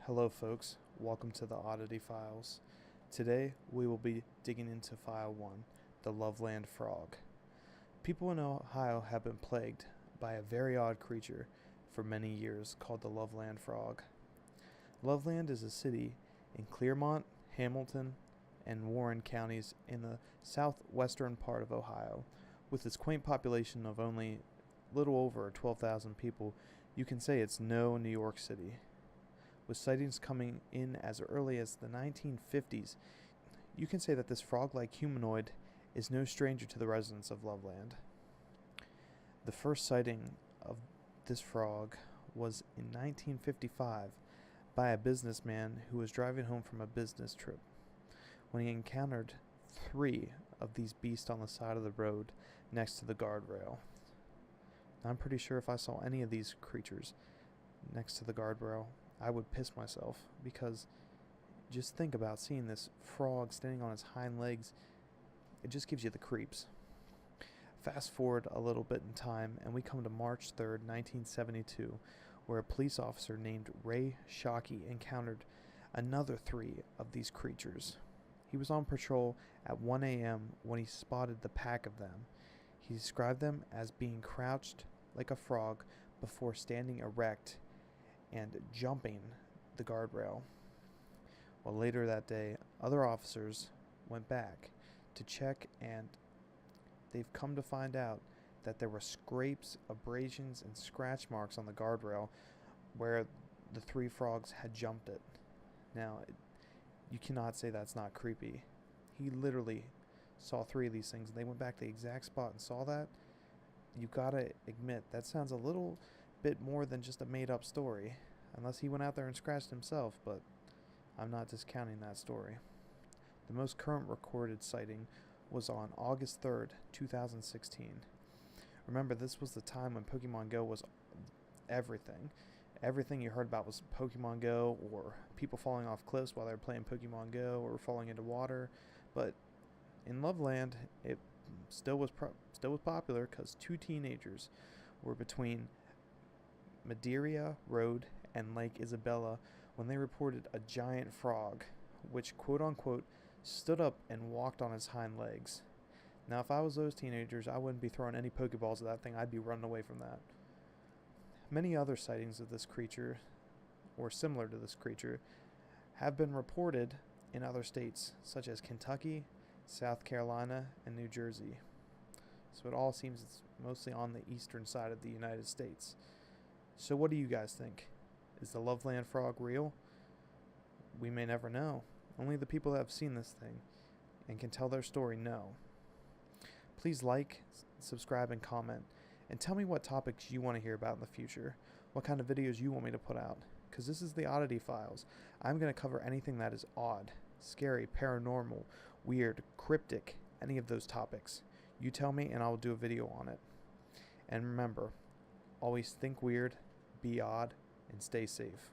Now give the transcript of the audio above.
Hello folks, welcome to the Oddity Files. Today we will be digging into File 1, the Loveland Frog. People in Ohio have been plagued by a very odd creature for many years called the Loveland Frog. Loveland is a city in Clermont, Hamilton, and Warren counties in the southwestern part of Ohio. With its quaint population of only little over 12,000 people, you can say it's no New York City. With sightings coming in as early as the 1950s, you can say that this frog-like humanoid is no stranger to the residents of Loveland. The first sighting of this frog was in 1955 by a businessman who was driving home from a business trip when he encountered 3 of these beasts on the side of the road next to the guardrail. I'm pretty sure if I saw any of these creatures next to the guardrail, I would piss myself, because just think about seeing this frog standing on its hind legs. It just gives you the creeps. Fast forward a little bit in time, and we come to March 3rd, 1972, where a police officer named Ray Shockey encountered another 3 of these creatures. He was on patrol at 1 a.m. when he spotted the pack of them. He described them as being crouched like a frog before standing erect and jumping the guardrail. Well, later that day, other officers went back to check, and they've come to find out that there were scrapes, abrasions, and scratch marks on the guardrail where the 3 frogs had jumped it. Now, you cannot say that's not creepy. He literally saw 3 of these things, and they went back to the exact spot and saw that. You gotta admit, that sounds a little bit more than just a made-up story, unless he went out there and scratched himself, but I'm not discounting that story. The most current recorded sighting was on August 3rd, 2016. Remember, this was the time when Pokemon Go was everything. Everything you heard about was Pokemon Go, or people falling off cliffs while they were playing Pokemon Go, or falling into water. But in Loveland, it still was popular because 2 teenagers were between Madeira Road and Lake Isabella when they reported a giant frog, which quote-unquote stood up and walked on its hind legs. Now, if I was those teenagers, I wouldn't be throwing any Pokeballs at that thing. I'd be running away from that. Many other sightings of this creature, or similar to this creature, have been reported in other states, such as Kentucky, South Carolina, and New Jersey. So it all seems it's mostly on the eastern side of the United States. So what do you guys think? Is the Loveland Frog real? We may never know. Only the people that have seen this thing and can tell their story know. Please like, subscribe, and comment. And tell me what topics you want to hear about in the future. What kind of videos you want me to put out. Because this is the Oddity Files. I'm going to cover anything that is odd, scary, paranormal, weird, cryptic, any of those topics. You tell me and I'll do a video on it. And remember, always think weird, be odd, and stay safe.